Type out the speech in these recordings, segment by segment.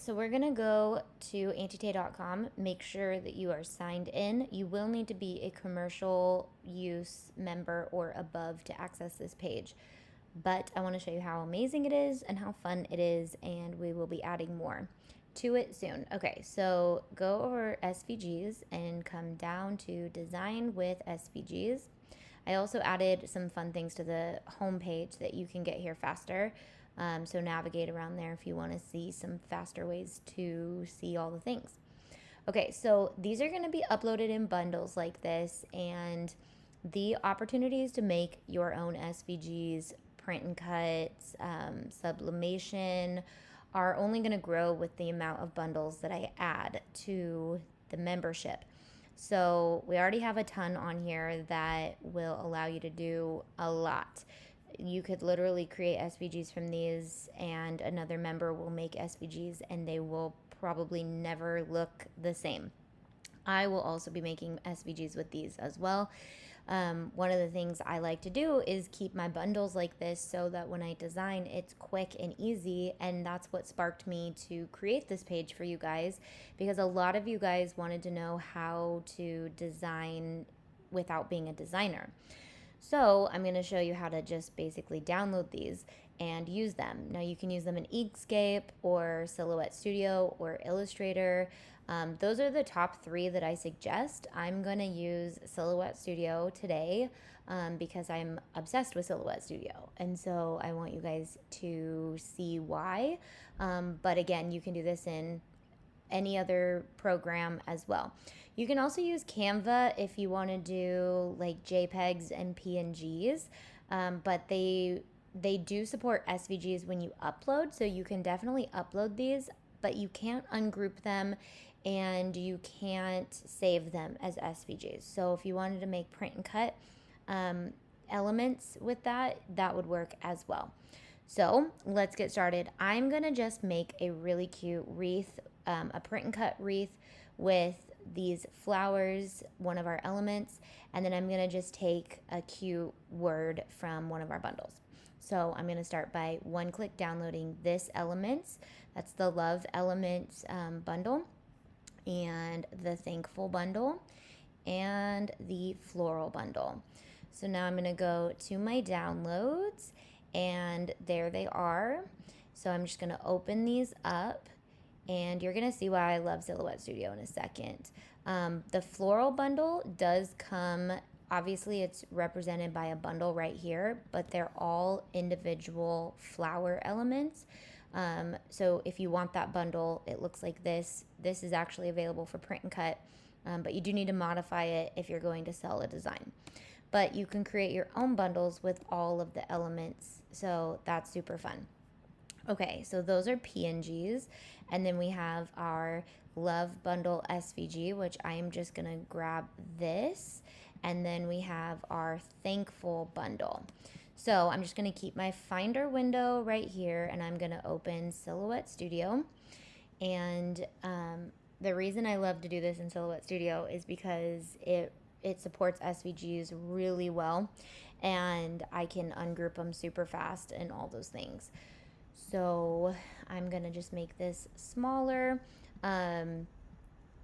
so we're gonna go to auntie.com. Make sure that you are signed in. You will need to be a commercial use member or above to access this page. But I want to show you how amazing it is and how fun it is, and we will be adding more to it soon. Okay, so go over SVGs and come down to Design with SVGs. I also added some fun things to the home page that you can get here faster. So navigate around there if you want to see some faster ways to see all the things. Okay, so these are going to be uploaded in bundles like this, and the opportunities to make your own SVGs, print and cuts, sublimation are only going to grow with the amount of bundles that I add to the membership. So we already have a ton on here that will allow you to do a lot. You could literally create SVGs from these, and another member will make SVGs, and they will probably never look the same. I will also be making SVGs with these as well. One of the things I like to do is keep my bundles like this so that when I design, it's quick and easy. And that's what sparked me to create this page for you guys, because a lot of you guys wanted to know how to design without being a designer. So I'm going to show you how to just basically download these and use them. Now you can use them in Inkscape or Silhouette Studio or Illustrator. Those are the top 3 that I suggest. I'm going to use Silhouette Studio today because I'm obsessed with Silhouette Studio. And so I want you guys to see why. But again, you can do this in any other program as well. You can also use Canva if you want to do like JPEGs and PNGs, but they do support SVGs when you upload, so you can definitely upload these, but you can't ungroup them and you can't save them as SVGs. So if you wanted to make print and cut elements with that, that would work as well. So let's get started. I'm gonna just make a really cute wreath, a print and cut wreath with these flowers, one of our elements, and then I'm gonna just take a cute word from one of our bundles. So I'm gonna start by one-click downloading this elements. That's the Love Elements bundle, and the Thankful bundle, and the Floral bundle. So now I'm gonna go to my downloads, and there they are. So I'm just gonna open these up, and you're gonna see why I love Silhouette Studio in a second. The Floral bundle does come, obviously it's represented by a bundle right here, but they're all individual flower elements. So if you want that bundle, it looks like this. This is actually available for print and cut, but you do need to modify it if you're going to sell a design. But you can create your own bundles with all of the elements, so that's super fun. Okay, so those are PNGs, and then we have our Love Bundle SVG, which I am just gonna grab this, and then we have our Thankful bundle. So I'm just gonna keep my Finder window right here, and I'm gonna open Silhouette Studio. And the reason I love to do this in Silhouette Studio is because it supports SVGs really well, and I can ungroup them super fast and all those things. So I'm gonna just make this smaller.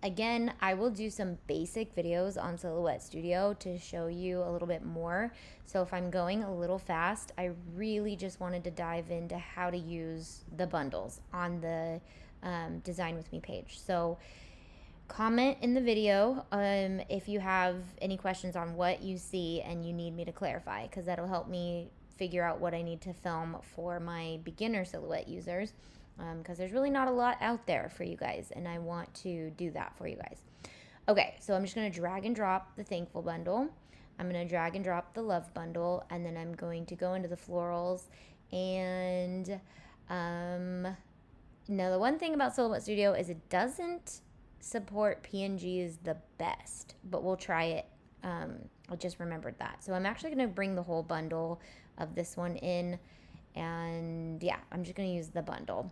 Again, I will do some basic videos on Silhouette Studio to show you a little bit more. So if I'm going a little fast, I really just wanted to dive into how to use the bundles on the Design With Me page. So comment in the video if you have any questions on what you see and you need me to clarify, because that'll help me figure out what I need to film for my beginner Silhouette users, because there's really not a lot out there for you guys, and I want to do that for you guys. Okay, so I'm just going to drag and drop the Thankful bundle. I'm going to drag and drop the Love bundle, and then I'm going to go into the florals. And now the one thing about Silhouette Studio is it doesn't support PNGs the best, but we'll try it. I just remembered that. So I'm actually going to bring the whole bundle of this one in, and yeah, I'm just going to use the bundle.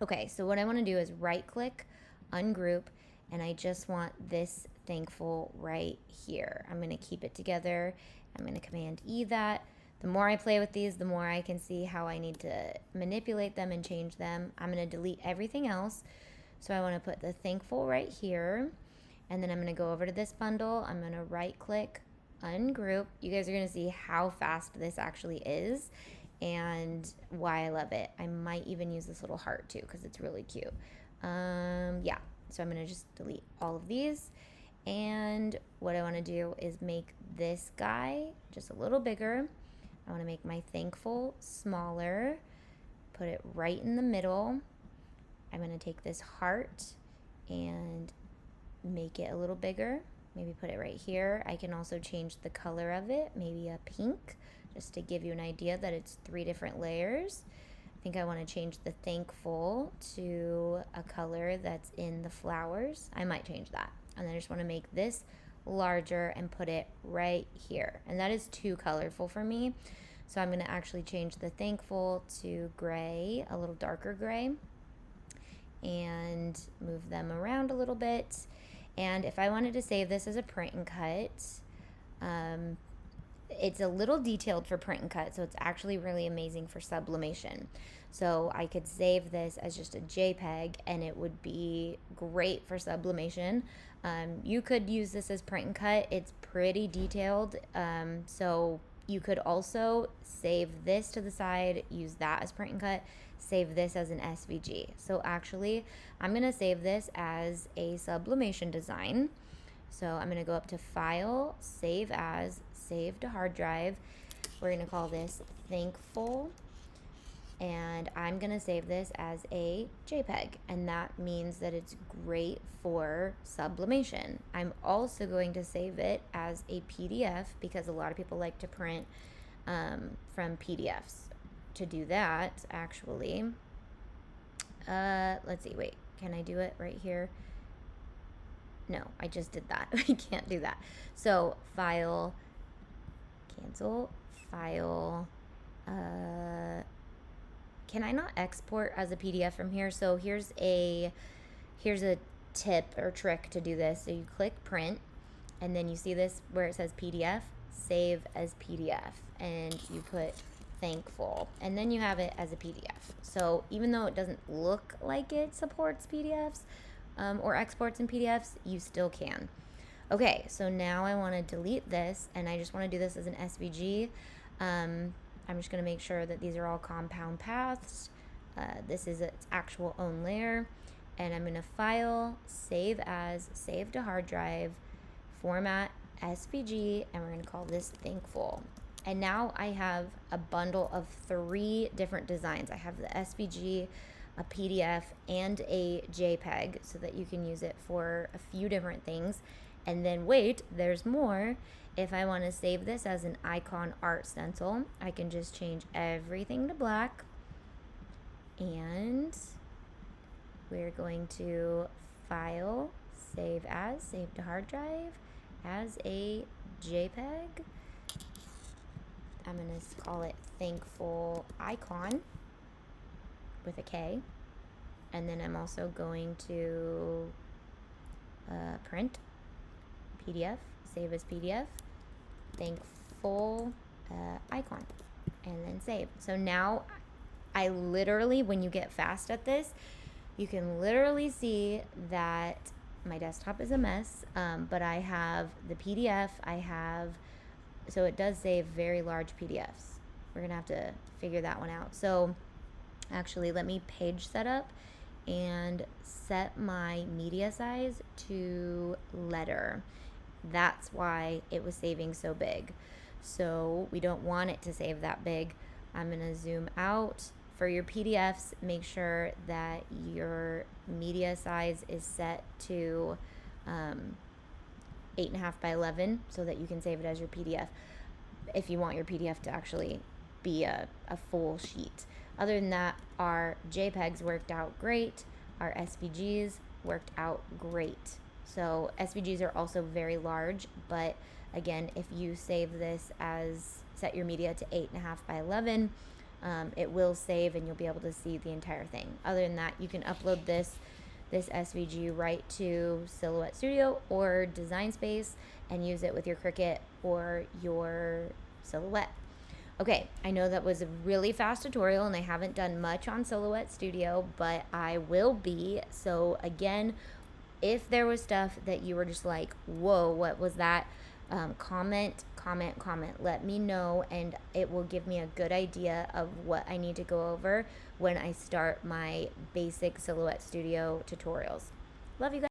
Okay, so what I want to do is right click, ungroup, and I just want this Thankful right here. I'm going to keep it together. I'm going to Command E that, The more I play with these, the more I can see how I need to manipulate them and change them. I'm going to delete everything else. So I want to put the thankful right here. And then I'm going to go over to this bundle. I'm going to right click, ungroup. You guys are going to see how fast this actually is and why I love it. I might even use this little heart too because it's really cute. Yeah, so I'm going to just delete all of these. And what I want to do is make this guy just a little bigger. I want to make my thankful smaller, put it right in the middle. I'm going to take this heart and make it a little bigger. Maybe put it right here. I can also change the color of it, maybe a pink, just to give you an idea that it's 3 different layers. I think I want to change the thankful to a color that's in the flowers. I might change that. And then I just want to make this larger and put it right here. And that is too colorful for me. So I'm going to actually change the thankful to gray, a little darker gray, and move them around a little bit. And if I wanted to save this as a print and cut, it's a little detailed for print and cut, so it's actually really amazing for sublimation. So I could save this as just a JPEG and it would be great for sublimation. You could use this as print and cut. It's pretty detailed. So you could also save this to the side, use that as print and cut, save this as an SVG. So actually, I'm going to save this as a sublimation design. So I'm going to go up to File, Save As, Save to Hard Drive. We're going to call this Thankful. And I'm going to save this as a JPEG. And that means that it's great for sublimation. I'm also going to save it as a PDF because a lot of people like to print from PDFs. To do that, actually, let's see, wait, can I do it right here? No, I just did that. I can't do that. So File, Cancel, File, can I not export as a PDF from here? So here's a tip or trick to do this. So you click print and then you see this where it says PDF, save as PDF, and you put thankful, and then you have it as a PDF. So even though it doesn't look like it supports PDFs or exports in PDFs, you still can. Okay, so now I want to delete this, and I just want to do this as an SVG. I'm just going to make sure that these are all compound paths. This is its actual own layer, and I'm going to File, Save As, Save to Hard Drive, Format SVG, and we're going to call this Thankful. And now I have a bundle of 3 different designs. I have the SVG, a PDF, and a JPEG so that you can use it for a few different things. And then wait, there's more. If I want to save this as an icon art stencil, I can just change everything to black. And we're going to File, Save As, Save to Hard Drive, as a JPEG. I'm going to call it Thankful Icon with a K. And then I'm also going to print, PDF, save as PDF, Thankful Icon, and then save. So now I literally, when you get fast at this, you can literally see that my desktop is a mess, but I have the PDF, so it does save very large PDFs. We're gonna have to figure that one out. So actually, let me page setup and set my media size to letter. That's why it was saving so big. So we don't want it to save that big. I'm gonna zoom out. For your PDFs, make sure that your media size is set to 8.5 by 11 so that you can save it as your PDF if you want your PDF to actually be a full sheet. Other than that, our JPEGs worked out great. Our SVGs worked out great. So SVGs are also very large, but again, if you save this set your media to 8.5 by 11, it will save and you'll be able to see the entire thing. Other than that, you can upload this SVG right to Silhouette Studio or Design Space and use it with your Cricut or your Silhouette. Okay, I know that was a really fast tutorial and I haven't done much on Silhouette Studio, but I will be. So again, if there was stuff that you were just like, whoa, what was that? Comment. Let me know, and it will give me a good idea of what I need to go over when I start my basic Silhouette Studio tutorials. Love you guys.